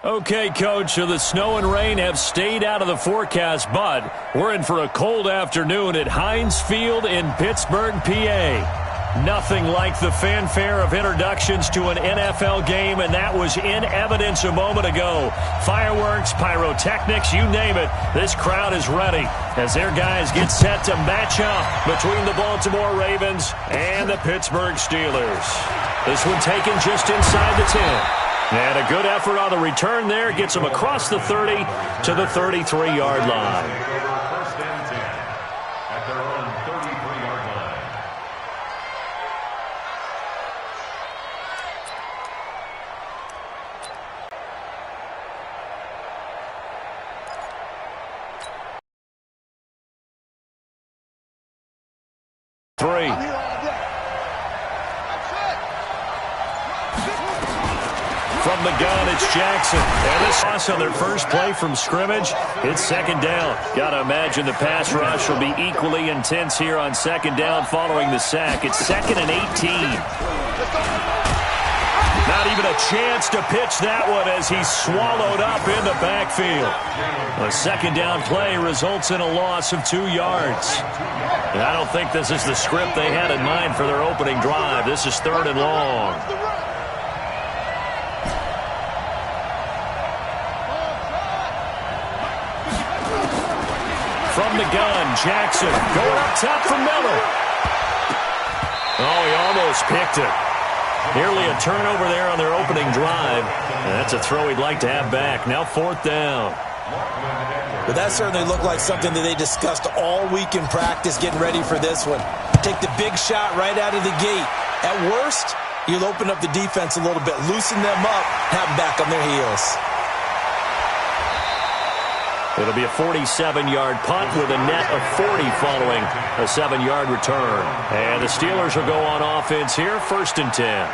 Okay, Coach, so the snow and rain have stayed out of the forecast, but we're in for a cold afternoon at Heinz Field in Pittsburgh, PA. Nothing like the fanfare of introductions to an NFL game, and that was in evidence a moment ago. Fireworks, pyrotechnics, you name it. This crowd is ready as their guys get set to match up between the Baltimore Ravens and the Pittsburgh Steelers. This one taken just inside the 10. And a good effort on the return there gets them across the 30 to the 33-yard line. From the gun, it's Jackson. And this pass on their first play from scrimmage. It's second down. Got to imagine the pass rush will be equally intense here on second down following the sack. It's 2nd and 18. Not even a chance to pitch that one as he's swallowed up in the backfield. A second down play results in a loss of 2 yards. And I don't think this is the script they had in mind for their opening drive. This is 3rd and long. From the gun, Jackson going up top for Miller. Oh, he almost picked it. Nearly a turnover there on their opening drive. And that's a throw he'd like to have back. Now 4th down. But that certainly looked like something that they discussed all week in practice getting ready for this one. Take the big shot right out of the gate. At worst, you'll open up the defense a little bit, loosen them up, have them back on their heels. It'll be a 47-yard punt with a net of 40 following a 7-yard return. And the Steelers will go on offense here, 1st and 10.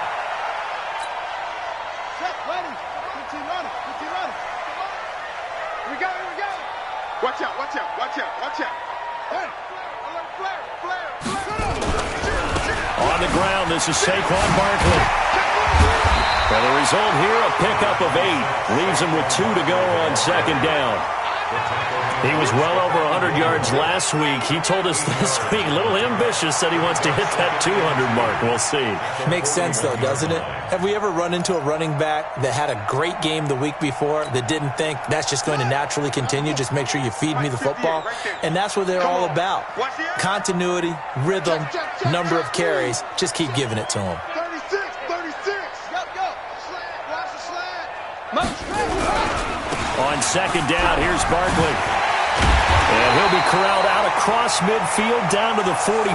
Watch out, watch out, watch out, watch out. Hey, on the ground, this is Saquon Barkley. And the result here, a pickup of 8. Leaves him with 2 to go on second down. He was well over 100 yards last week. He told us this week, a little ambitious, said he wants to hit that 200 mark. We'll see. Makes sense, though, doesn't it? Have we ever run into a running back that had a great game the week before that didn't think that's just going to naturally continue? Just make sure you feed me the football. And that's what they're all about. Continuity, rhythm, number of carries. Just keep giving it to them. 36. Go. Watch the slide. On second down, here's Barkley. And he'll be corralled out across midfield down to the 45.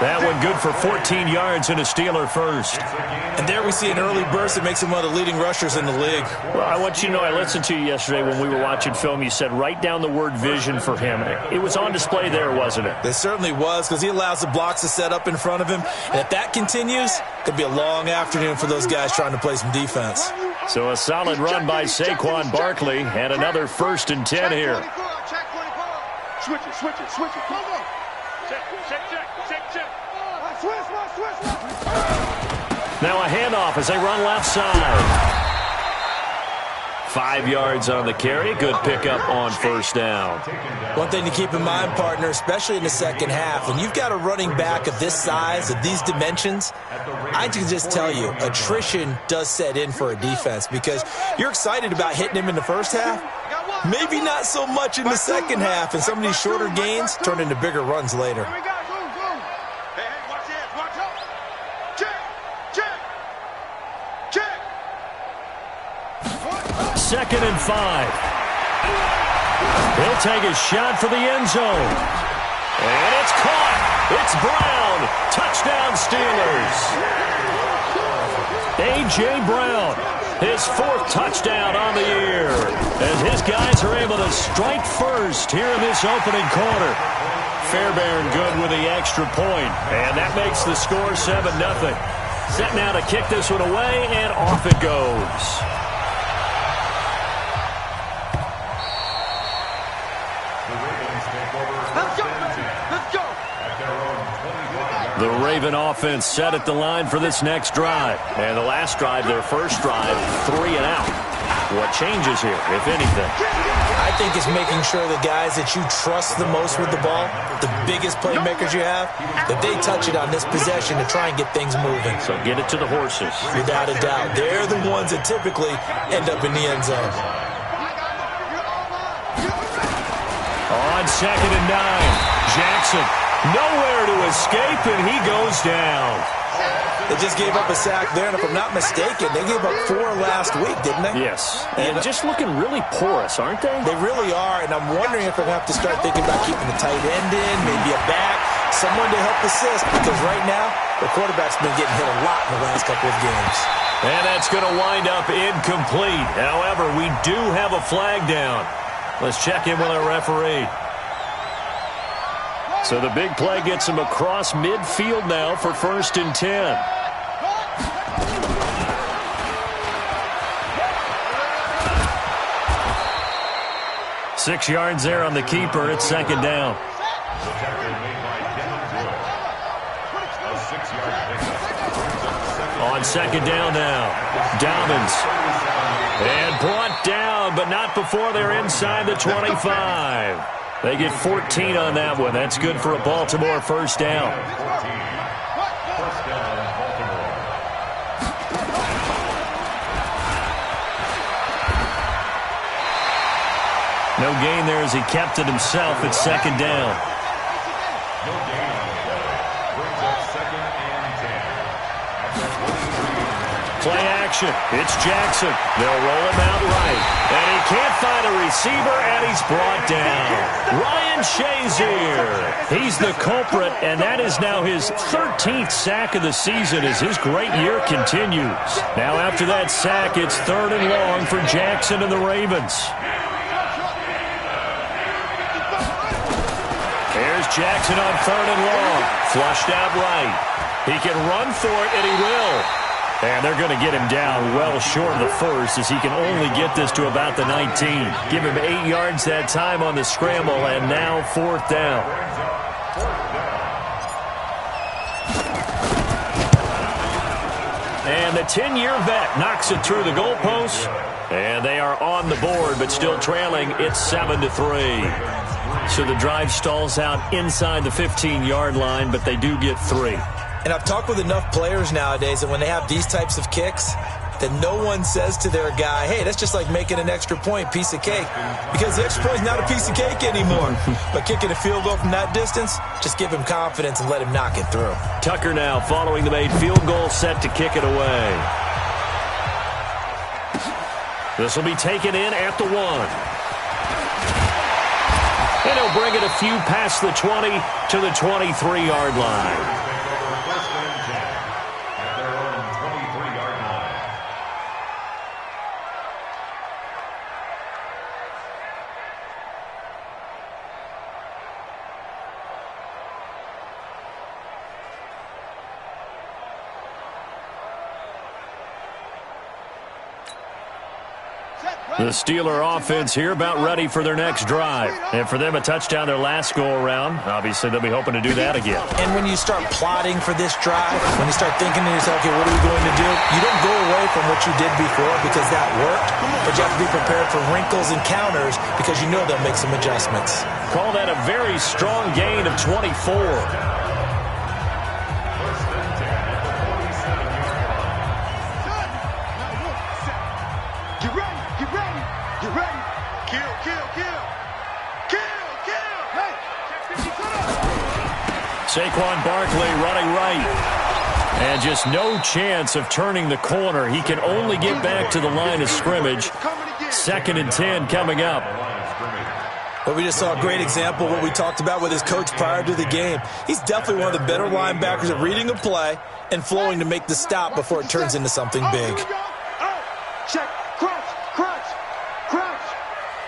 That one good for 14 yards and a Steeler first. And there we see an early burst that makes him one of the leading rushers in the league. Well, I want you to know, I listened to you yesterday when we were watching film. You said write down the word vision for him. It was on display there, wasn't it? It certainly was, because he allows the blocks to set up in front of him. And if that continues, it could be a long afternoon for those guys trying to play some defense. So a solid run by Saquon Barkley and another 1st and 10 here. Switch it. Go. Check. Switch. Now a handoff as they run left side. 5 yards on the carry. Good pickup on 1st down. One thing to keep in mind, partner, especially in the second half, when you've got a running back of this size, of these dimensions, I can just tell you, attrition does set in for a defense because you're excited about hitting him in the first half. Maybe not so much in the second half, and some of these shorter gains turn into bigger runs later. Hey, watch out. Check. 2nd and 5. He'll take a shot for the end zone. And it's caught. It's Brown. Touchdown Steelers. A.J. Brown. His 4th touchdown on the year. As his guys are able to strike first here in this opening quarter. Fairbairn good with the extra point. And that makes the score 7-0. Set now to kick this one away, and off it goes. Let's go. The Raven offense set at the line for this next drive. And the last drive, their first drive, 3 and out. What changes here, if anything? I think it's making sure the guys that you trust the most with the ball, the biggest playmakers you have, that they touch it on this possession to try and get things moving. So get it to the horses. Without a doubt. They're the ones that typically end up in the end zone. On 2nd and 9, Jackson nowhere to escape, and he goes down. They just gave up a sack there, and if I'm not mistaken, they gave up 4 last week, didn't they? Yes, and just looking really porous, aren't they? They really are, and I'm wondering if I'm going to have to start thinking about keeping the tight end in, maybe a back, someone to help assist, because right now, the quarterback's been getting hit a lot in the last couple of games. And that's going to wind up incomplete. However, we do have a flag down. Let's check in with our referee. So the big play gets him across midfield now for 1st and 10. 6 yards there on the keeper. It's 2nd down. On 2nd down now. Dobbins. And brought down, but not before they're inside the 25. They get 14 on that one. That's good for a Baltimore 1st down. No gain there as he kept it himself at 2nd down. Play action. It's Jackson. They'll roll him out right. And he can't find a receiver, and he's brought down. Ryan Shazier. He's the culprit, and that is now his 13th sack of the season as his great year continues. Now after that sack, it's 3rd and long for Jackson and the Ravens. Here's Jackson on 3rd and long. Flushed out right. He can run for it, and he will. And they're going to get him down well short of the 1st as he can only get this to about the 19. Give him 8 yards that time on the scramble, and now 4th down. And the 10-year vet knocks it through the goalpost. And they are on the board, but still trailing. It's 7-3. So the drive stalls out inside the 15-yard line, but they do get 3. And I've talked with enough players nowadays that when they have these types of kicks, that no one says to their guy, hey, that's just like making an extra point, piece of cake. Because the extra point is not a piece of cake anymore. But kicking a field goal from that distance, just give him confidence and let him knock it through. Tucker now following the made field goal, set to kick it away. This will be taken in at the 1. And he'll bring it a few past the 20 to the 23-yard line. The Steeler offense here about ready for their next drive. And for them, a touchdown their last go-around. Obviously, they'll be hoping to do that again. And when you start plotting for this drive, when you start thinking to yourself, okay, what are we going to do? You don't go away from what you did before because that worked. But you have to be prepared for wrinkles and counters because you know they'll make some adjustments. Call that a very strong gain of 24. Saquon Barkley running right. And just no chance of turning the corner. He can only get back to the line of scrimmage. 2nd and 10 coming up. Well, we just saw a great example of what we talked about with his coach prior to the game. He's definitely one of the better linebackers at reading a play and flowing to make the stop before it turns into something big. Check. Crunch.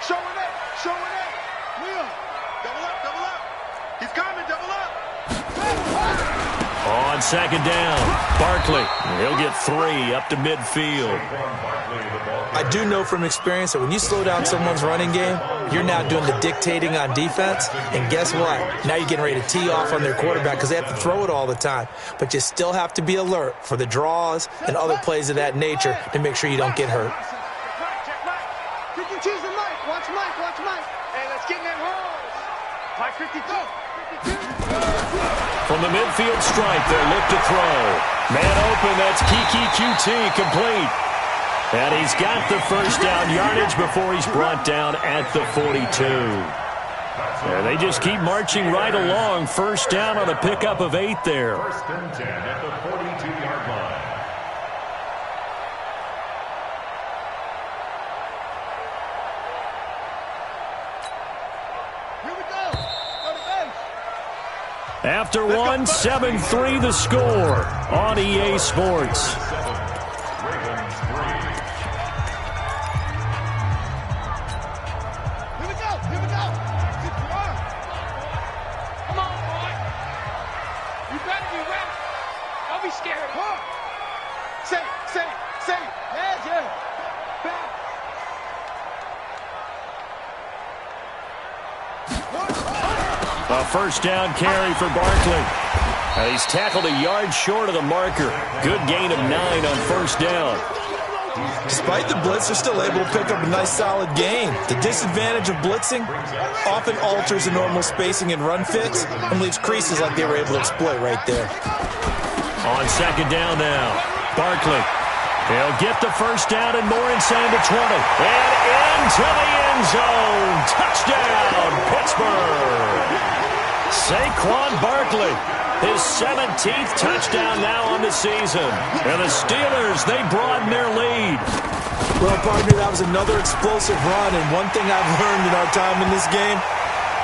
Showing it. Wheel. Double up. He's coming, double up. On 2nd down, Barkley. He'll get 3 up to midfield. I do know from experience that when you slow down someone's running game, you're now doing the dictating on defense. And guess what? Now you're getting ready to tee off on their quarterback because they have to throw it all the time. But you still have to be alert for the draws and other plays of that nature to make sure you don't get hurt. Mike, watch Mike. Hey, let's get in that holes. Mike 52. From the midfield stripe, they'll look to throw. Man open, that's Kiki QT complete. And he's got the first down yardage before he's brought down at the 42. And they just keep marching right along. First down on a pickup of 8 there. First and 10 at the 42-yard line. Here we go. Go to base. After one, 7-3 the score on EA Sports. A first down carry for Barkley. He's tackled a yard short of the marker. Good gain of 9 on first down. Despite the blitz, they're still able to pick up a nice solid gain. The disadvantage of blitzing often alters the normal spacing and run fits and leaves creases like they were able to exploit right there. On second down now, Barkley. He'll get the first down and more inside the 20. And into the end zone. Touchdown, Pittsburgh. Saquon Barkley, his 17th touchdown now on the season. And the Steelers, they broaden their lead. Well, partner, that was another explosive run. And one thing I've learned in our time in this game,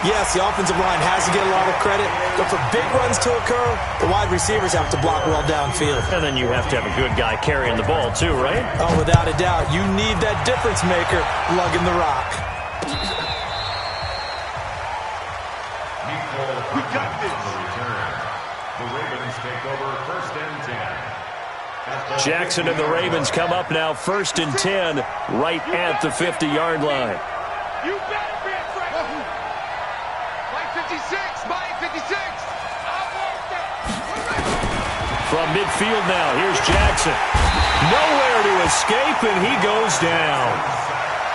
yes, the offensive line has to get a lot of credit, but for big runs to occur, the wide receivers have to block well downfield. And then you have to have a good guy carrying the ball too, right? Oh, without a doubt. You need that difference maker lugging the rock. We got this. The Ravens take over first and 10. Jackson and the Ravens come up now first and 10 right at the 50-yard line. You better be afraid. Mike 56, Mike 56. I'll work that. From midfield now, here's Jackson. Nowhere to escape, and he goes down.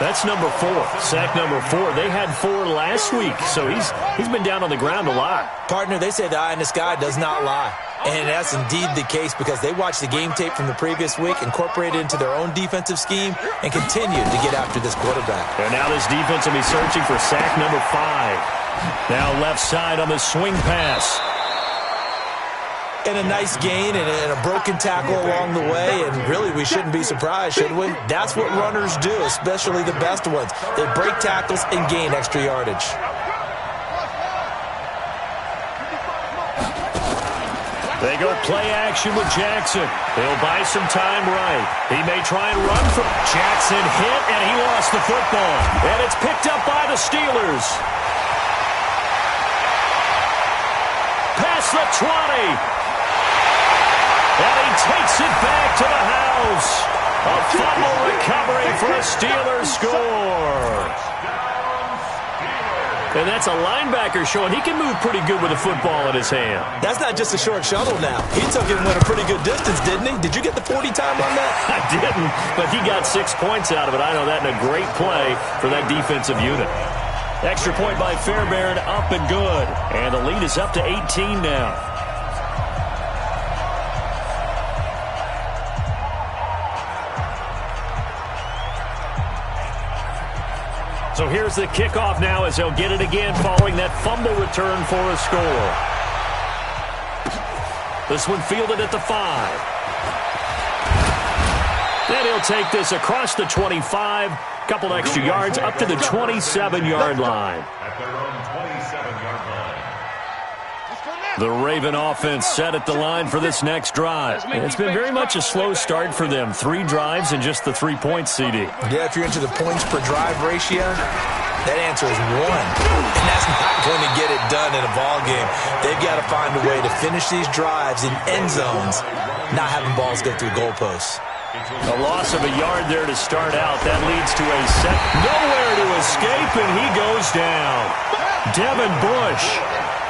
That's number 4, sack number 4. They had 4 last week, so he's been down on the ground a lot. Partner, they say the eye in the sky does not lie. And that's indeed the case because they watched the game tape from the previous week, incorporated it into their own defensive scheme, and continued to get after this quarterback. And now this defense will be searching for sack number 5. Now left side on the swing pass. And a nice gain and a broken tackle along the way, and really we shouldn't be surprised, should we? That's what runners do, especially the best ones. They break tackles and gain extra yardage. They go play action with Jackson. He'll buy some time right. He may try and run from Jackson. Hit, and he lost the football. And it's picked up by the Steelers. Past the 20. And he takes it back to the house. A fumble recovery for a Steelers score. And that's a linebacker showing he can move pretty good with a football in his hand. That's not just a short shuttle now. He took it and went a pretty good distance, didn't he? Did you get the 40 time on that? I didn't, but he got 6 points out of it. I know that in a great play for that defensive unit. Extra point by Fairbairn, up and good. And the lead is up to 18 now. So here's the kickoff now as they'll get it again following that fumble return for a score. This one fielded at the 5. Then he'll take this across the 25, couple extra yards up to the 27-yard line. At their own 27-yard line. The Raven offense set at the line for this next drive. It's been very much a slow start for them. 3 drives and just the 3 points, CD. Yeah, if you're into the points per drive ratio, that answer is 1. And that's not going to get it done in a ball game. They've got to find a way to finish these drives in end zones, not having balls go through goalposts. A loss of a yard there to start out. That leads to a set. Nowhere to escape, and he goes down. Devin Bush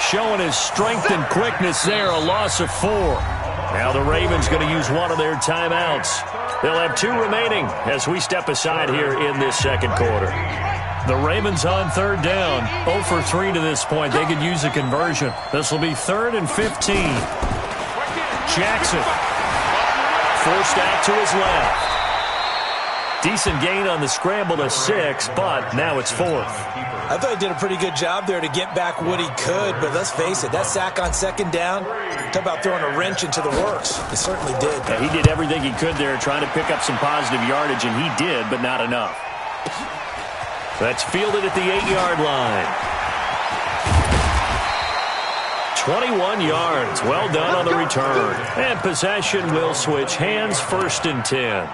showing his strength and quickness there, a loss of 4. Now the Ravens going to use one of their timeouts. They'll have 2 remaining as we step aside here in this second quarter. The Ravens on third down. 0 for 3 to this point. They could use a conversion. This will be 3rd and 15. Jackson forced out to his left. Decent gain on the scramble to 6, but now it's 4th. I thought he did a pretty good job there to get back what he could, but let's face it, that sack on 2nd down, talk about throwing a wrench into the works. He certainly did. Yeah, he did everything he could there trying to pick up some positive yardage, and he did, but not enough. That's fielded at the 8-yard line. 21 yards. Well done on the return. And possession will switch hands, 1st and 10.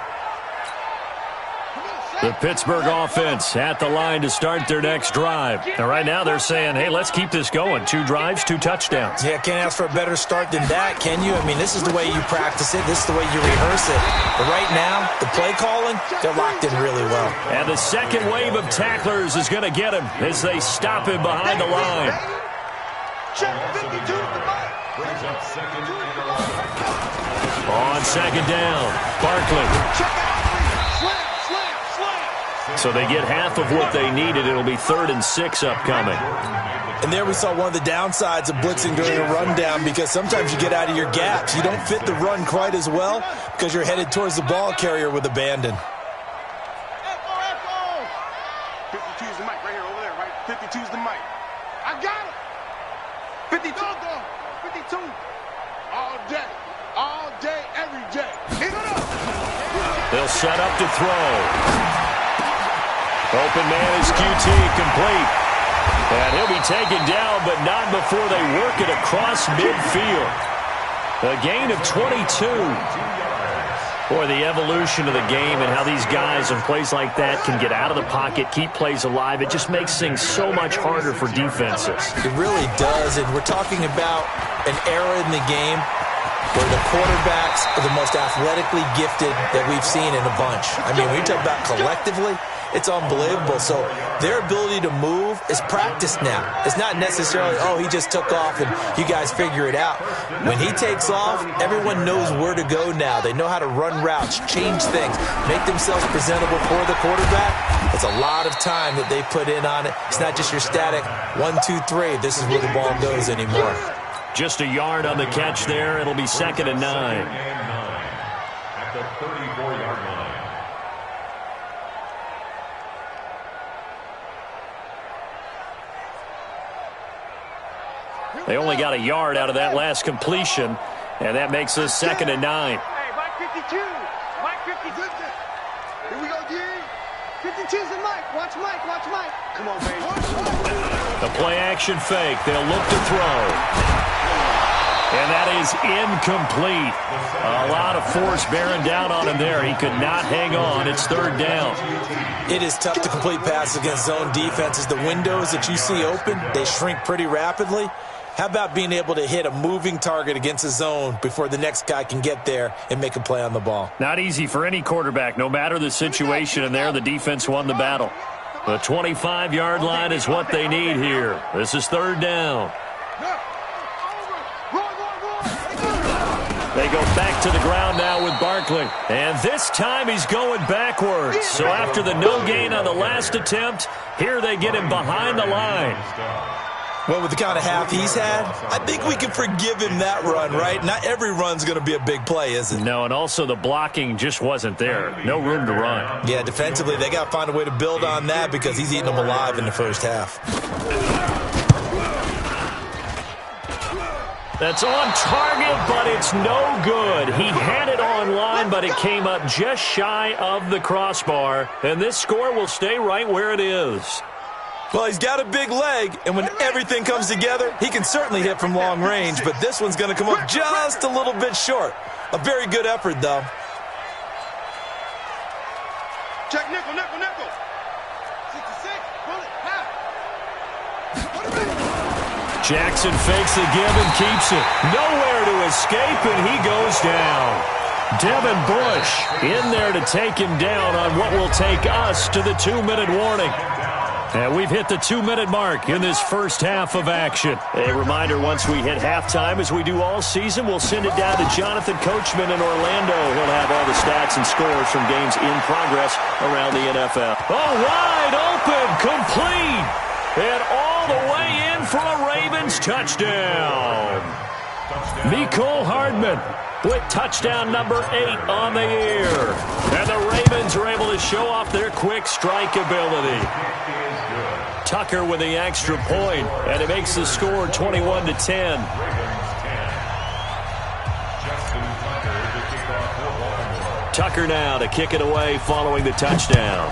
The Pittsburgh offense at the line to start their next drive. And right now they're saying, hey, let's keep this going. 2 drives, 2 touchdowns. Yeah, can't ask for a better start than that, can you? I mean, this is the way you practice it. This is the way you rehearse it. But right now, the play calling, they're locked in really well. And the second wave of tacklers is going to get him as they stop him behind the line. On 2nd down, Barkley. So they get half of what they needed. It'll be 3rd and 6 upcoming. And there we saw one of the downsides of blitzing during a rundown, because sometimes you get out of your gaps. You don't fit the run quite as well because you're headed towards the ball carrier with abandon. 52's the mic right here, over there, right? 52's the mic. I got it. 52. 52. All day, every day. They'll set up to throw. Open man is QT, complete. And he'll be taken down, but not before they work it across midfield. A gain of 22. Boy, the evolution of the game and how these guys in plays like that can get out of the pocket, keep plays alive, it just makes things so much harder for defenses. It really does, and we're talking about an era in the game where the quarterbacks are the most athletically gifted that we've seen in a bunch. I mean, when you talk about collectively, it's unbelievable. So their ability to move is practiced now. It's not necessarily, oh, he just took off and you guys figure it out. When he takes off, everyone knows where to go now. They know how to run routes, change things, make themselves presentable for the quarterback. It's a lot of time that they put in on it. It's not just your static 1, 2, 3. This is where the ball goes anymore. Just a yard on the catch there. It'll be 2nd and 9. At the 34-yard line. They only got a yard out of that last completion, and that makes us 2nd and 9. Hey, Mike 52. Mike 52. Here we go, D. 52's the mic. Watch Mike. Come on, baby. The play action fake. They'll look to throw. And that is incomplete. A lot of force bearing down on him there. He could not hang on. It's 3rd down. It is tough to complete passes against zone defenses. The windows that you see open, they shrink pretty rapidly. How about being able to hit a moving target against a zone before the next guy can get there and make a play on the ball? Not easy for any quarterback, no matter the situation, and there the defense won the battle. The 25-yard line is what they need here. This is 3rd down. They go back to the ground now with Barkley. And this time he's going backwards. So after the no gain on the last attempt, here they get him behind the line. Well, with the kind of half he's had, I think we can forgive him that run, right? Not every run's going to be a big play, is it? No, and also the blocking just wasn't there. No room to run. Yeah, defensively, they got to find a way to build on that because he's eating them alive in the first half. That's on target, but it's no good. He had it on line, but it came up just shy of the crossbar. And this score will stay right where it is. Well, he's got a big leg, and when everything comes together, he can certainly hit from long range, but this one's going to come up just a little bit short. A very good effort, though. Check nickel. 66, bullet, half. Jackson fakes the give and keeps it. Nowhere to escape, and he goes down. Devin Bush in there to take him down on what will take us to the 2-minute warning. And we've hit the 2-minute mark in this first half of action. A reminder, once we hit halftime, as we do all season, we'll send it down to Jonathan Coachman in Orlando. He'll have all the stats and scores from games in progress around the NFL. Oh, wide open, complete, and all the way in for a Ravens touchdown. Mecole Hardman with touchdown number 8 on the year. And the Ravens are able to show off their quick strike ability. Tucker with the extra point, and it makes the score 21-10. Tucker now to kick it away following the touchdown.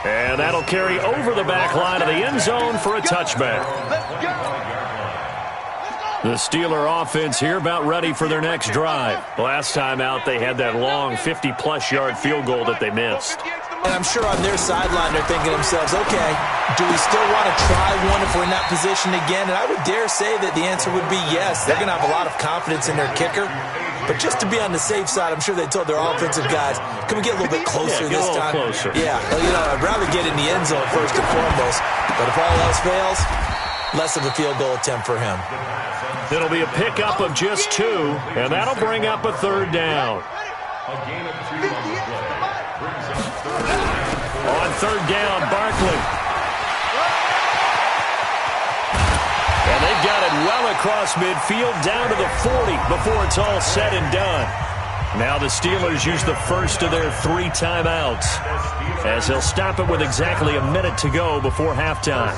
And that'll carry over the back line of the end zone for a touchback. The Steeler offense here about ready for their next drive. Last time out, they had that long 50-plus yard field goal that they missed. And I'm sure on their sideline they're thinking to themselves, okay, do we still want to try one if we're in that position again? And I would dare say that the answer would be yes. They're going to have a lot of confidence in their kicker. But just to be on the safe side, I'm sure they told their offensive guys, can we get a little bit closer this time? Closer. Yeah, I'd rather get in the end zone first and foremost. But if all else fails, less of a field goal attempt for him. It'll be a pickup of just 2, and that'll bring up a third down. A gain of 2 on the play. Brings up third down. On third down, Barkley. And they've got it well across midfield, down to the 40 before it's all said and done. Now the Steelers use the first of their 3 timeouts, as they'll stop it with exactly a minute to go before halftime.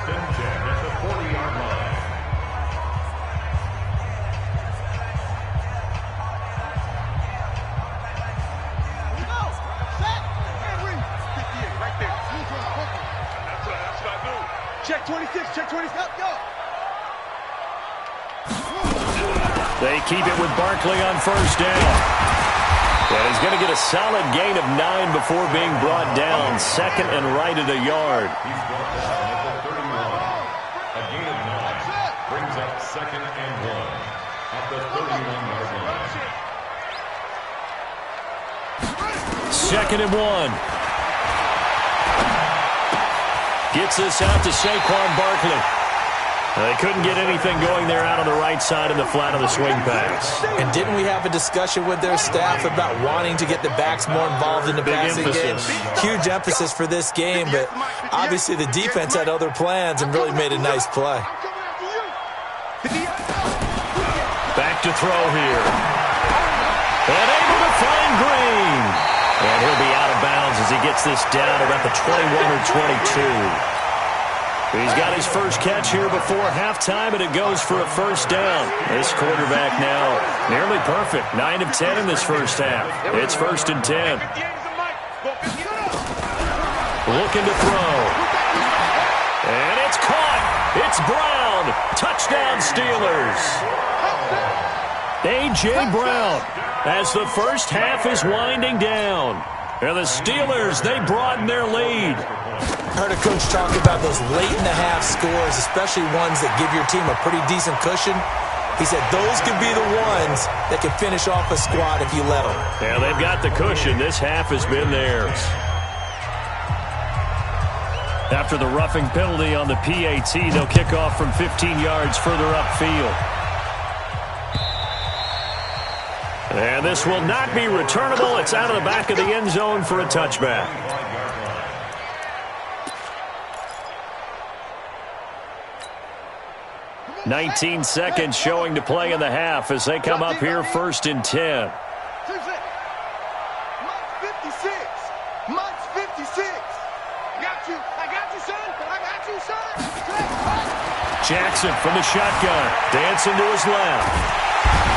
Check 26, check 26, go! They keep it with Barkley on first down. And he's going to get a solid gain of 9 before being brought down. Second and right at a yard. He's brought down at the 31. A gain of 9 brings up second and 1 at the 31-yard line. Second and 1. Gets this out to Saquon Barkley. They couldn't get anything going there out on the right side in the flat of the swing pass. And didn't we have a discussion with their staff about wanting to get the backs more involved in the passing game? Huge emphasis for this game, but obviously the defense had other plans and really made a nice play. Back to throw here. And able to find Green. And he'll be out of bounds as he gets this down about the 21 or 22. He's got his first catch here before halftime, and it goes for a first down. This quarterback now nearly perfect. 9 of 10 in this first half. It's 1st and 10. Looking to throw. And it's caught. It's Brown. Touchdown, Steelers. A.J. Brown, as the first half is winding down. And the Steelers, they broaden their lead. I heard a coach talk about those late-in-the-half scores, especially ones that give your team a pretty decent cushion. He said those could be the ones that can finish off a squad if you let them. Yeah, they've got the cushion. This half has been theirs. After the roughing penalty on the PAT, they'll kick off from 15 yards further upfield. And this will not be returnable. It's out of the back of the end zone for a touchback. 19 seconds showing to play in the half as they come up here 1st and 10. Mike's 56. I got you, son. I got you, son. Jackson from the shotgun. Dancing to his left.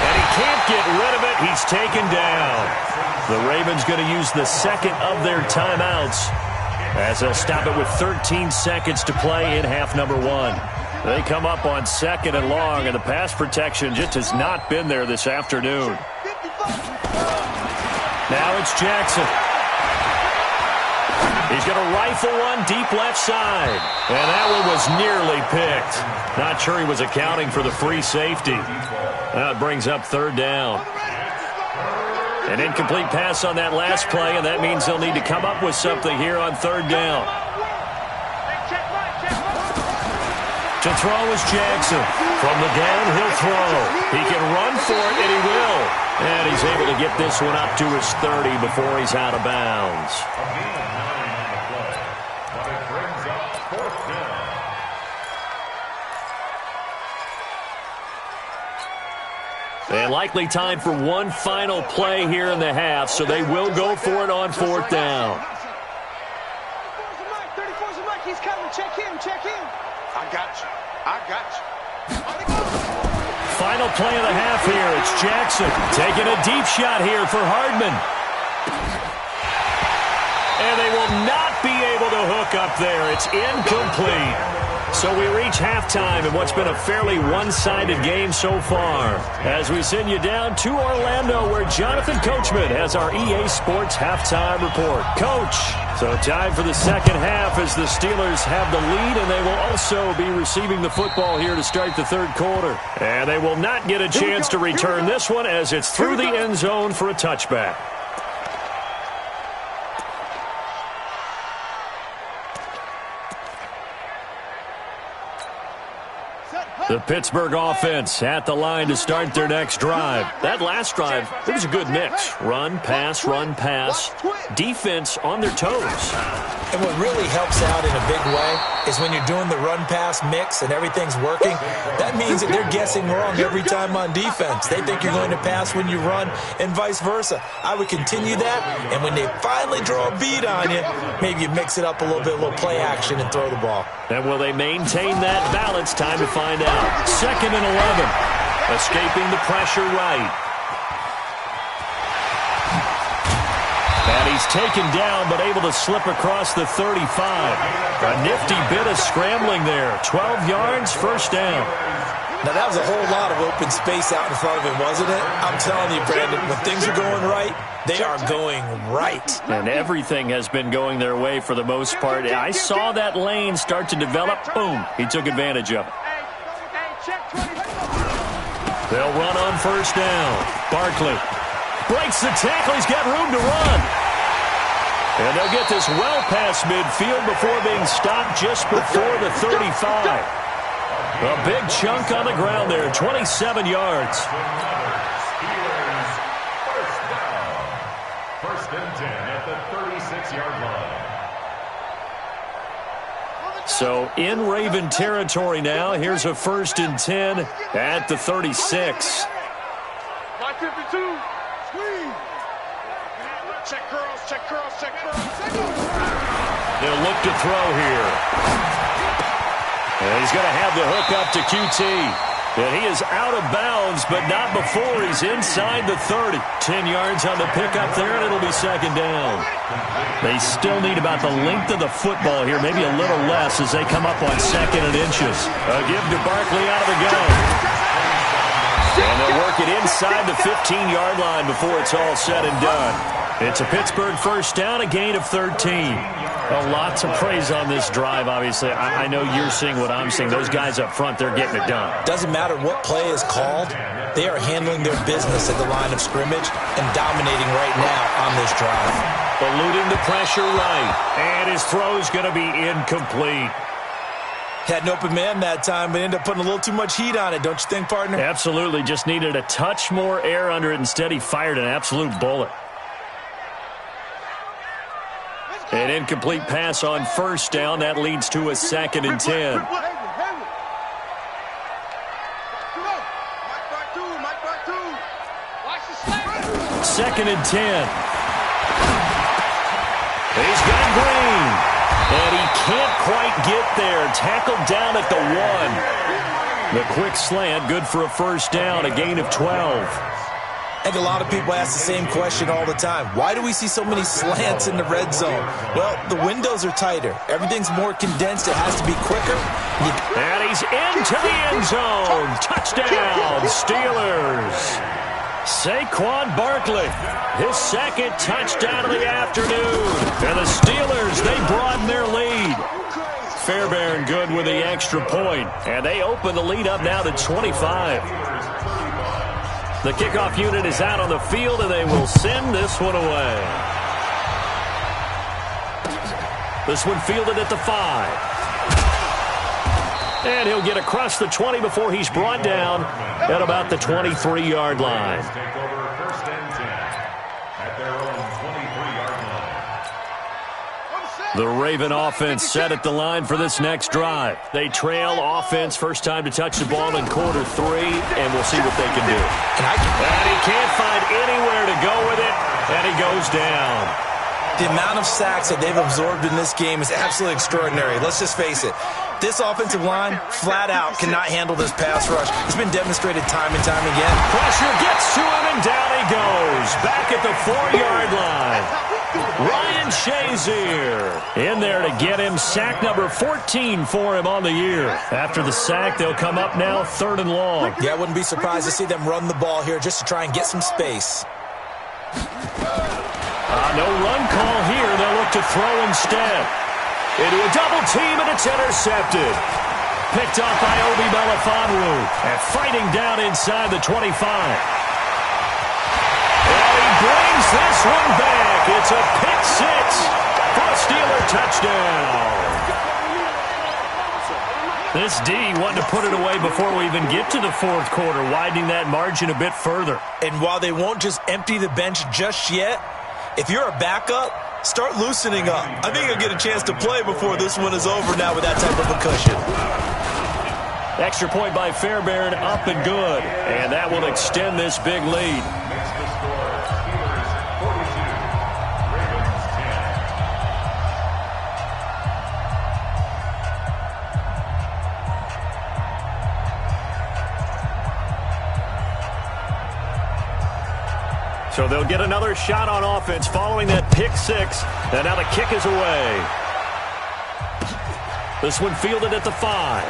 And he can't get rid of it. He's taken down. The Ravens going to use the second of their timeouts as they'll stop it with 13 seconds to play in half number 1. They come up on 2nd and long, and the pass protection just has not been there this afternoon. Now it's Jackson. He's going to rifle one deep left side. And that one was nearly picked. Not sure he was accounting for the free safety. Now it brings up 3rd down. An incomplete pass on that last play, and that means they'll need to come up with something here on third down. To throw is Jackson. From the gun, he'll throw. He can run for it, and he will. And he's able to get this one up to his 30 before he's out of bounds. A gain of 9 on the play, but it brings up fourth down. And likely time for one final play here in the half, so they will go for it on fourth down. 34's the mic. He's coming. Check him. Check him. I got you. I got you. Final play of the half here. It's Jackson taking a deep shot here for Hardman. And they will not be able to hook up there. It's incomplete. So we reach halftime in what's been a fairly one-sided game so far. As we send you down to Orlando, where Jonathan Coachman has our EA Sports halftime report. Coach, so time for the second half as the Steelers have the lead, and they will also be receiving the football here to start the third quarter. And they will not get a chance to return this one as it's through the end zone for a touchback. The Pittsburgh offense at the line to start their next drive. That last drive, it was a good mix. Run, pass, defense on their toes. And what really helps out in a big way is when you're doing the run-pass mix and everything's working, that means that they're guessing wrong every time on defense. They think you're going to pass when you run and vice versa. I would continue that, and when they finally draw a beat on you, maybe you mix it up a little bit, a little play action, and throw the ball. And will they maintain that balance? Time to find out. 2nd and 11. Escaping the pressure right. And he's taken down, but able to slip across the 35. A nifty bit of scrambling there. 12 yards, first down. Now, that was a whole lot of open space out in front of him, wasn't it? I'm telling you, Brandon, when things are going right, they are going right. And everything has been going their way for the most part. I saw that lane start to develop. Boom. He took advantage of it. They'll run on first down. Barkley breaks the tackle. He's got room to run. And they'll get this well past midfield before being stopped just before the 35. A big chunk on the ground there, 27 yards. First and 10 at the 36-yard line. So in Raven territory now. Here's a 1st and 10 at the 36. 552. Check curls, check curls, check curls. They'll look to throw here. And he's going to have the hook up to QT. And he is out of bounds, but not before he's inside the 30. 10 yards on the pickup there, and it'll be second down. They still need about the length of the football here, maybe a little less as they come up on 2nd and inches. A give to Barkley out of the gun. And they'll work it inside the 15-yard line before it's all said and done. It's a Pittsburgh first down, a gain of 13. Well, lots of praise on this drive, obviously. I know you're seeing what I'm seeing. Those guys up front, they're getting it done. Doesn't matter what play is called. They are handling their business at the line of scrimmage and dominating right now on this drive. Eluding the pressure right. And his throw's going to be incomplete. Had an open man that time, but ended up putting a little too much heat on it, don't you think, partner? Absolutely. Just needed a touch more air under it. Instead, he fired an absolute bullet. An incomplete pass on first down. That leads to a 2nd and 10. 2nd and 10. He's got Green. And he can't quite get there. Tackled down at the 1. The quick slant, good for a first down, a gain of 12. I think a lot of people ask the same question all the time. Why do we see so many slants in the red zone? Well, the windows are tighter. Everything's more condensed. It has to be quicker. And he's into the end zone. Touchdown, Steelers. Saquon Barkley, his 2nd touchdown of the afternoon. And the Steelers, they broaden their lead. Fairbairn good with the extra point. And they open the lead up now to 25. The kickoff unit is out on the field, and they will send this one away. This one fielded at the 5. And he'll get across the 20 before he's brought down at about the 23-yard line. Take over first and 10 at their own 23-yard line. The Raven offense set at the line for this next drive. They trail offense first time to touch the ball in quarter 3, and we'll see what they can do. And he can't find anywhere to go with it, and he goes down. The amount of sacks that they've absorbed in this game is absolutely extraordinary. Let's just face it. This offensive line, flat out, cannot handle this pass rush. It's been demonstrated time and time again. Pressure gets to him, and down he goes. Back at the 4-yard line. Ryan Shazier in there to get him sack number 14 for him on the year. After the sack, they'll come up now 3rd and long. Yeah, I wouldn't be surprised to see them run the ball here just to try and get some space. No run call here. They'll look to throw instead. Into a double team, and it's intercepted. Picked off by Obi Melifonwu, and fighting down inside the 25. And he brings this one back. It's a pick 6 for a Steeler touchdown. This D wanted to put it away before we even get to the 4th quarter, widening that margin a bit further. And while they won't just empty the bench just yet, if you're a backup, start loosening up. I think you'll get a chance to play before this one is over now with that type of a cushion. Extra point by Fairbairn, up and good. And that will extend this big lead. Makes the score Steelers 42, Ravens 10. So they'll get another shot on offense following that pick 6. And now the kick is away. This one fielded at the 5.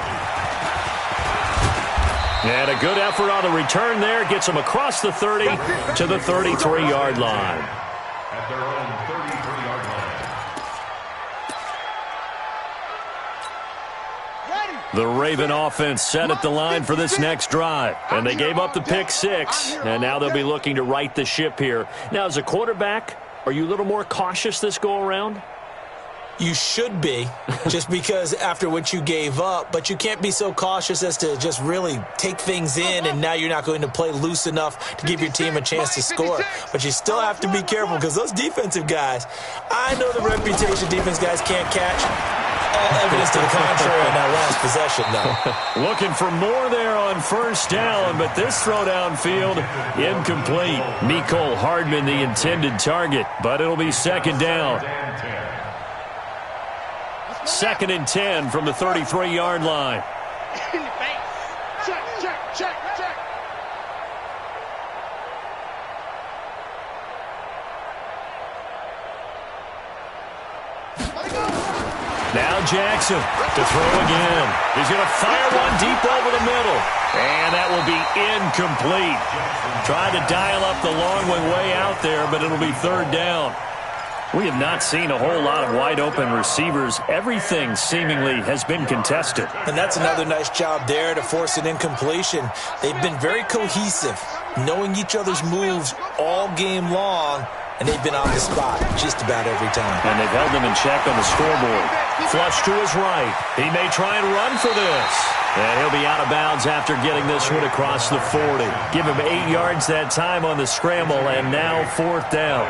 And a good effort on the return there. Gets them across the 30 to the 33-yard line. At their own 33-yard line. The Raven offense set at the line for this next drive. And they gave up the pick 6. And now they'll be looking to right the ship here. Now, as a quarterback, are you a little more cautious this go-around? You should be, just because after what you gave up, but you can't be so cautious as to just really take things in, and now you're not going to play loose enough to give your team a chance to score. But you still have to be careful, because those defensive guys, I know the reputation defense guys can't catch. All evidence to the contrary on that last possession, though. Looking for more there on first down, but this throw downfield, incomplete. Mecole Hardman, the intended target, but it'll be 2nd down. 2nd and 10 from the 33-yard line. In the face. Check, check, check, check. Now Jackson to throw again. He's going to fire one deep over the middle. And that will be incomplete. Tried to dial up the long one way out there, but it'll be 3rd down. We have not seen a whole lot of wide-open receivers. Everything seemingly has been contested. And that's another nice job there to force an incompletion. They've been very cohesive, knowing each other's moves all game long, and they've been on the spot just about every time. And they've held them in check on the scoreboard. Flush to his right. He may try and run for this. And he'll be out of bounds after getting this one across the 40. Give him 8 yards that time on the scramble, and now 4th down.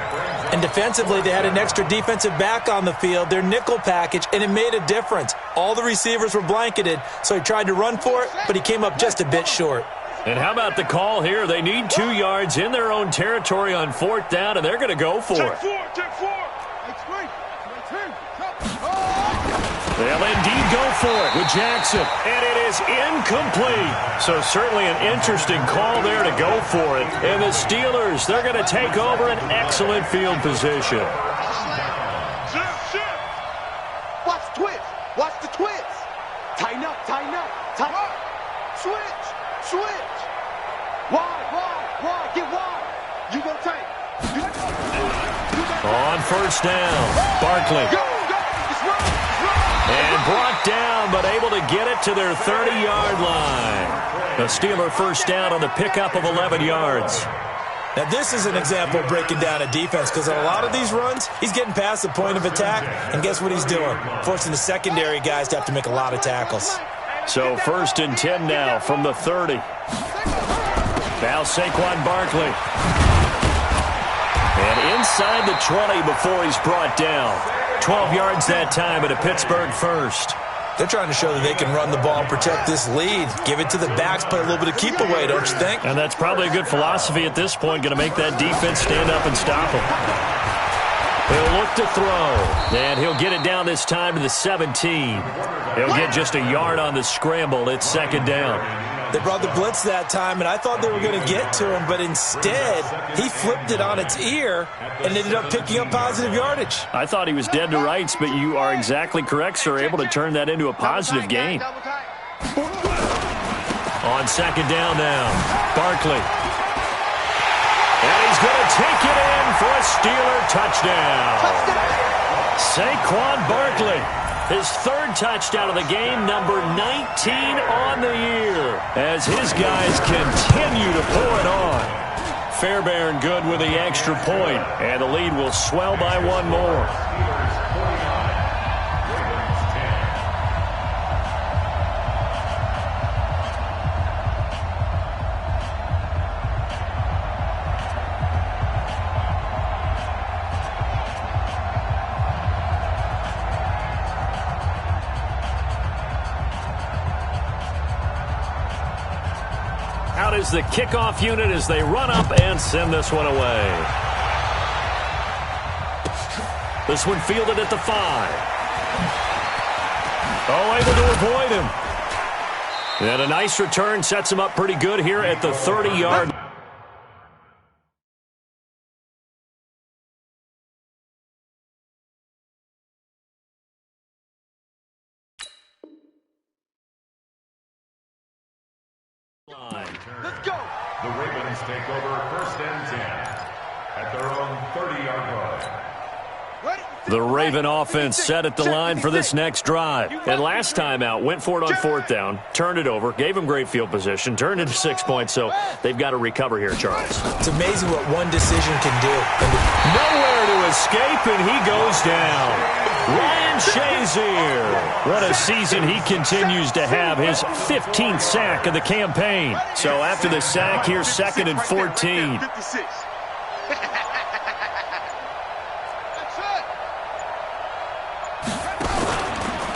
And defensively, they had an extra defensive back on the field, their nickel package, and it made a difference. All the receivers were blanketed, so he tried to run for it, but he came up just a bit short. And how about the call here? They need 2 yards in their own territory on 4th down, and they're going to go for it. Check 4. They'll indeed go for it with Jackson, and it is incomplete. So certainly an interesting call there to go for it. And the Steelers, they're going to take over an excellent field position. Watch the twist. Watch the twist. Tighten up, tighten up, tighten up. Switch, switch. Wide, get wide. You gonna take. On first down, Barkley. Go, it's run. And brought down, but able to get it to their 30-yard line. A Steeler first down on the pickup of 11 yards. Now, this is an example of breaking down a defense because on a lot of these runs, he's getting past the point of attack, and guess what he's doing? Forcing the secondary guys to have to make a lot of tackles. So 1st and 10 now from the 30. Now Saquon Barkley. And inside the 20 before he's brought down. 12 yards that time at a Pittsburgh first. They're trying to show that they can run the ball and protect this lead. Give it to the backs, play a little bit of keep away, don't you think? And that's probably a good philosophy at this point, going to make that defense stand up and stop him. He'll look to throw, and he'll get it down this time to the 17. He'll get just a yard on the scramble. It's 2nd down. They brought the blitz that time, and I thought they were going to get to him, but instead, he flipped it on its ear and ended up picking up positive yardage. I thought he was dead to rights, but you are exactly correct, sir. Able to turn that into a positive gain. On 2nd down now, Barkley. And he's going to take it in for a Steeler touchdown. Saquon Barkley. His 3rd touchdown of the game, number 19 on the year, as his guys continue to pour it on. Fairbairn good with the extra point, and the lead will swell by 1 more. Out is the kickoff unit as they run up and send this one away. This one fielded at the 5. Oh, able to avoid him. And a nice return sets him up pretty good here at the 30-yard line. Let's go. The Ravens take over 1st and 10 at their own 30-yard line. The Raven offense set at the line for this next drive. And last time out, went for it on 4th down, turned it over, gave him great field position, turned into 6 points, so they've got to recover here, Charles. It's amazing what one decision can do. Nowhere to escape, and he goes down. Ryan Shazier. What a season he continues to have, his 15th sack of the campaign. So after the sack, here's 2nd and 14.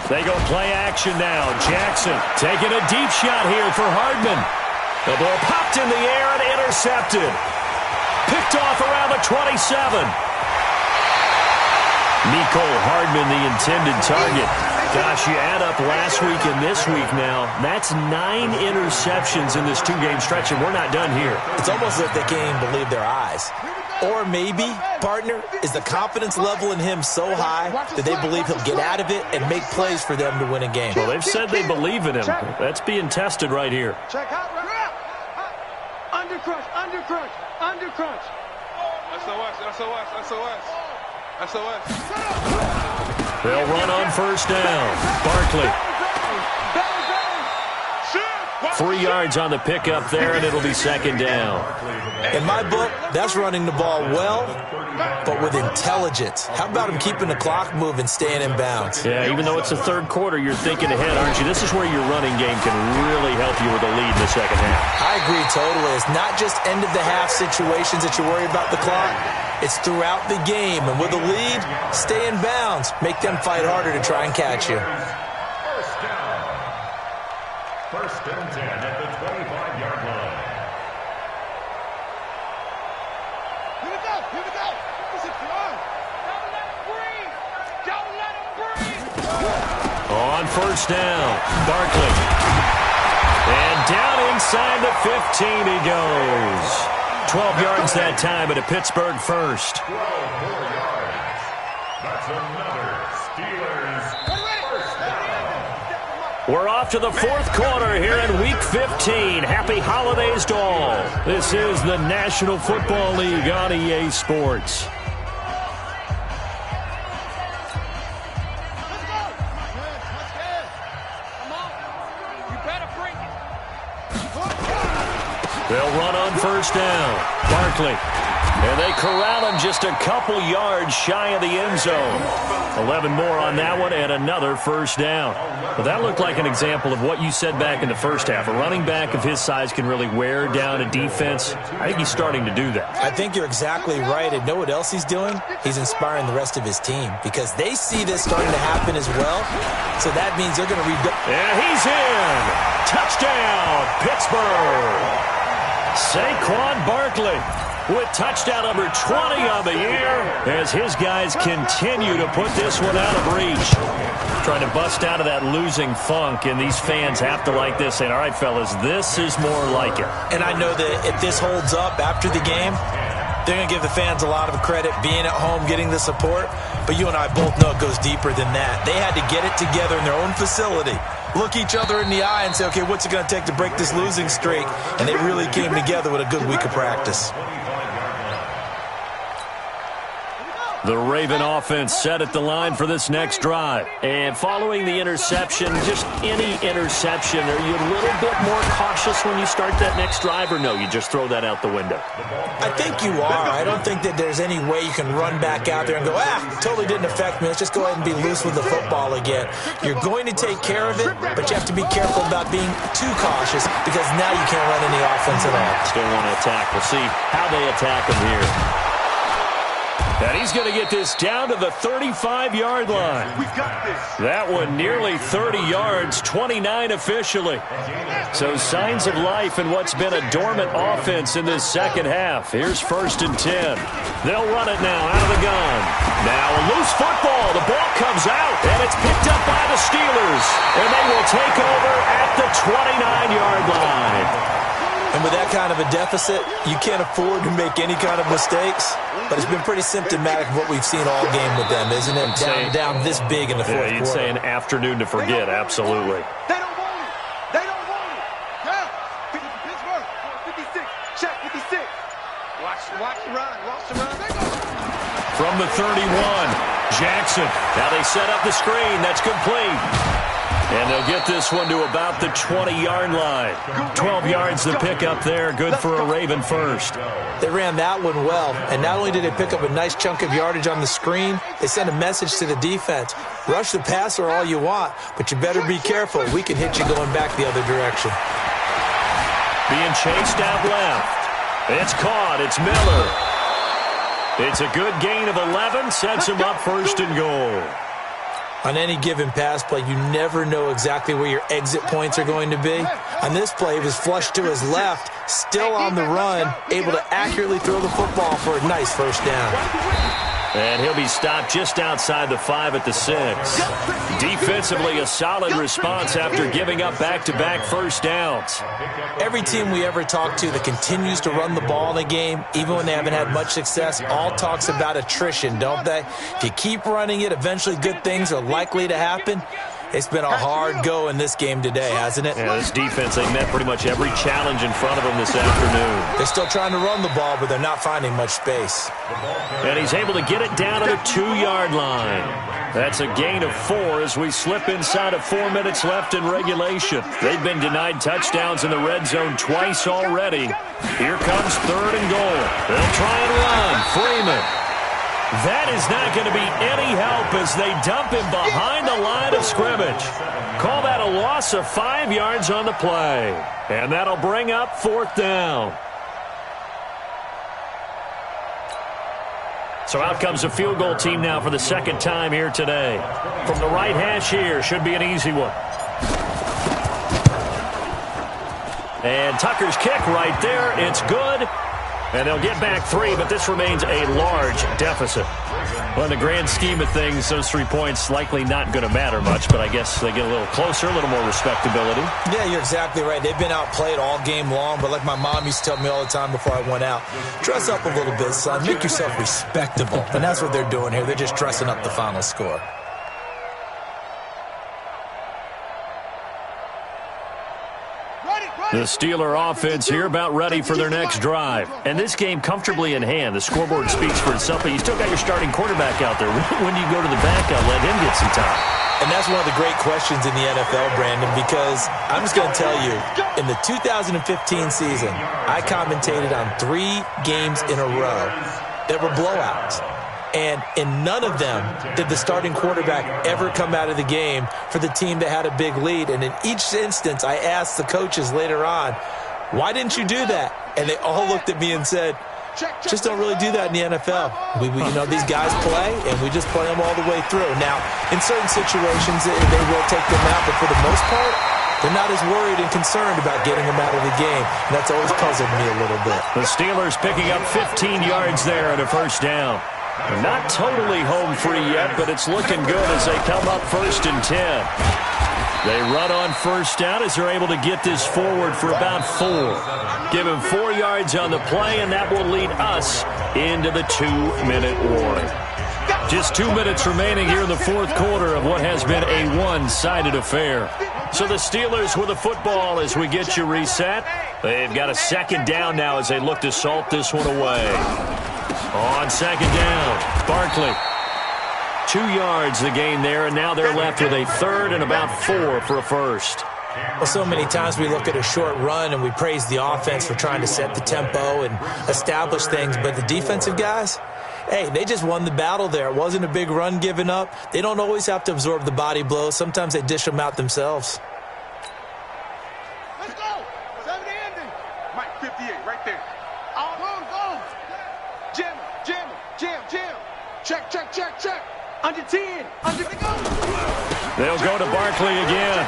They go play action now. Jackson taking a deep shot here for Hardman. The ball popped in the air and intercepted. Picked off around the 27. Mecole Hardman, the intended target. Gosh, you add up last week and this week now, that's 9 interceptions in this 2-game stretch, and we're not done here. It's almost like they can't even believe their eyes. Or maybe, partner, is the confidence level in him so high that they believe he'll get out of it and make plays for them to win a game. Well, they've said they believe in him. That's being tested right here. Check out. Under crunch, under crunch, under crunch. SOS. They'll run on 1st down. Barkley. 3 yards on the pickup there, and it'll be 2nd down. In my book, that's running the ball well, but with intelligence. How about him keeping the clock moving, staying in bounds? Yeah, even though it's the 3rd quarter, you're thinking ahead, aren't you? This is where your running game can really help you with a lead in the 2nd half. I agree totally. It's not just end-of-the-half situations that you worry about the clock. It's throughout the game. And with a lead, stay in bounds. Make them fight harder to try and catch you. 1st and 10 at the 25-yard line. Here we go. This is fun. Don't let him breathe. On 1st down, Barkley. And down inside the 15 he goes. 12 yards that time at a Pittsburgh first. 12 more yards. That's another Steelers first down. We're off to the 4th quarter here in Week 15. Happy holidays to all. This is the National Football League on EA Sports. first down. Barkley. And they corral him just a couple yards shy of the end zone. 11 more on that one and another first down. But that looked like an example of what you said back in the first half. A running back of his size can really wear down a defense. I think he's starting to do that. I think you're exactly right. And know what else he's doing? He's inspiring the rest of his team because they see this starting to happen as well. So that means they're going to rebuild. And he's in. Touchdown, Pittsburgh. Saquon Barkley with touchdown number 20 on the year as his guys continue to put this one out of reach. Trying to bust out of that losing funk, and these fans have to like this, saying, all right, fellas, this is more like it. And I know that if this holds up after the game, they're going to give the fans a lot of credit being at home, getting the support. But you and I both know it goes deeper than that. They had to get it together in their own facility, look each other in the eye and say, okay, what's it going to take to break this losing streak? And they really came together with a good week of practice. The Raven offense set at the line for this next drive. And following the interception, just any interception, are you a little bit more cautious when you start that next drive, or no, you just throw that out the window? I think you are. I don't think that there's any way you can run back out there and go, totally didn't affect me. Let's just go ahead and be loose with the football again. You're going to take care of it, but you have to be careful about being too cautious because now you can't run any offense at all. Still want to attack. We'll see how they attack him here. And he's going to get this down to the 35-yard line. That one nearly 30 yards, 29 officially. So signs of life in what's been a dormant offense in this second half. Here's 1st and 10. They'll run it now out of the gun. Now a loose football. The ball comes out, and it's picked up by the Steelers. And they will take over at the 29-yard line. And with that kind of a deficit, you can't afford to make any kind of mistakes. But it's been pretty symptomatic of what we've seen all game with them, isn't it? Down this big in the fourth quarter. You'd say an afternoon to forget, absolutely. They don't want it. They don't want it. Yeah. Pittsburgh, 56. Check 56. Watch the run. Watch the run. From the 31, Jackson. Now they set up the screen. That's complete. And they'll get this one to about the 20-yard line. 12 yards to pick up there. Good for a Raven first. They ran that one well. And not only did they pick up a nice chunk of yardage on the screen, they sent a message to the defense. Rush the passer all you want, but you better be careful. We can hit you going back the other direction. Being chased out left. It's caught. It's Miller. It's a good gain of 11. Sets him up 1st and goal. On any given pass play, you never know exactly where your exit points are going to be. On this play, he was flushed to his left, still on the run, able to accurately throw the football for a nice first down. And he'll be stopped just outside the 5 at the 6. Defensively, a solid response after giving up back-to-back first downs. Every team we ever talk to that continues to run the ball in a game, even when they haven't had much success, all talks about attrition, don't they? If you keep running it, eventually good things are likely to happen. It's been a hard go in this game today, hasn't it? Yeah, this defense, they met pretty much every challenge in front of them this afternoon. They're still trying to run the ball, but they're not finding much space. And he's able to get it down to the 2-yard line. That's a gain of 4 as we slip inside of 4 minutes left in regulation. They've been denied touchdowns in the red zone twice already. Here comes 3rd and goal. They'll try and run. Freeman. That is not going to be any help as they dump him behind the line of scrimmage. Call that a loss of 5 yards on the play. And that'll bring up 4th down. So out comes the field goal team now for the second time here today. From the right hash here, should be an easy one. And Tucker's kick right there. It's good. And they'll get back 3, but this remains a large deficit. Well, in the grand scheme of things, those 3 points likely not going to matter much, but I guess they get a little closer, a little more respectability. Yeah, you're exactly right. They've been outplayed all game long, but like my mom used to tell me all the time before I went out, dress up a little bit, son. Make yourself respectable. And that's what they're doing here. They're just dressing up the final score. The Steeler offense here about ready for their next drive. And this game comfortably in hand. The scoreboard speaks for itself, but you still got your starting quarterback out there. When do you go to the backup, let him get some time? And that's one of the great questions in the NFL, Brandon, because I'm just going to tell you, in the 2015 season, I commentated on 3 games in a row that were blowouts. And in none of them did the starting quarterback ever come out of the game for the team that had a big lead. And in each instance, I asked the coaches later on, why didn't you do that? And they all looked at me and said, just don't really do that in the NFL. These guys play, and we just play them all the way through. Now, in certain situations, they will take them out, but for the most part, they're not as worried and concerned about getting them out of the game. And that's always puzzled me a little bit. The Steelers picking up 15 yards there and a first down. They're not totally home free yet, but it's looking good as they come up 1st and 10. They run on first down as they're able to get this forward for about 4. Give him 4 yards on the play, and that will lead us into the 2-minute warning. Just 2 minutes remaining here in the fourth quarter of what has been a one-sided affair. So the Steelers with the football as we get you reset. They've got a second down now as they look to salt this one away. On second down, Barkley. 2 yards the gain there, and now they're left with a third and about 4 for a first. Well, so many times we look at a short run and we praise the offense for trying to set the tempo and establish things, but the defensive guys, hey, they just won the battle there. It wasn't a big run given up. They don't always have to absorb the body blows. Sometimes they dish them out themselves. Let's go. 70 ending. Mike, 58, right there. Go. Jam. Check. Under 10. They'll go to Barkley again.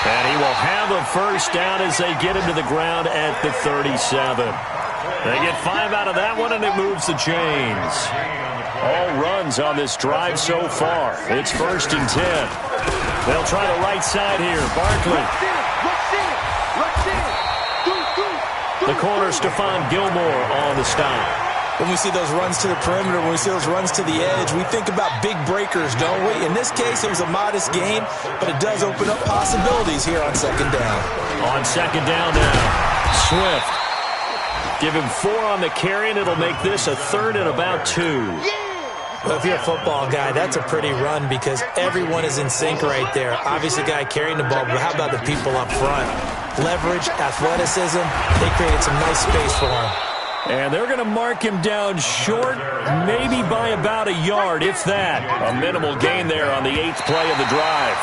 And he will have a first down as they get him to the ground at the 37. They get 5 out of that one, and it moves the chains. All runs on this drive so far. It's 1st and 10. They'll try the right side here. Barkley. The corner, Stephon Gilmore on the stop. When we see those runs to the perimeter, when we see those runs to the edge, we think about big breakers, don't we? In this case, it was a modest gain, but it does open up possibilities here on second down. On second down now, Swift. Give him 4 on the carry, and it'll make this a third and about 2. Well, if you're a football guy, that's a pretty run because everyone is in sync right there. Obviously, the guy carrying the ball, but how about the people up front? Leverage, athleticism, they created some nice space for him. And they're going to mark him down short, maybe by about a yard, if that. A minimal gain there on the 8th play of the drive.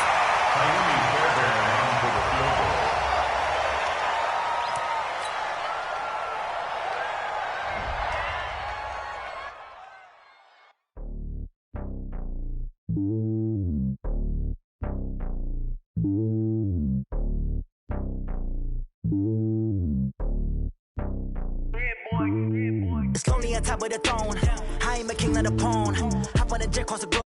It's lonely on top of the throne. I am a king of the pawn. Hop on the jet across the globe.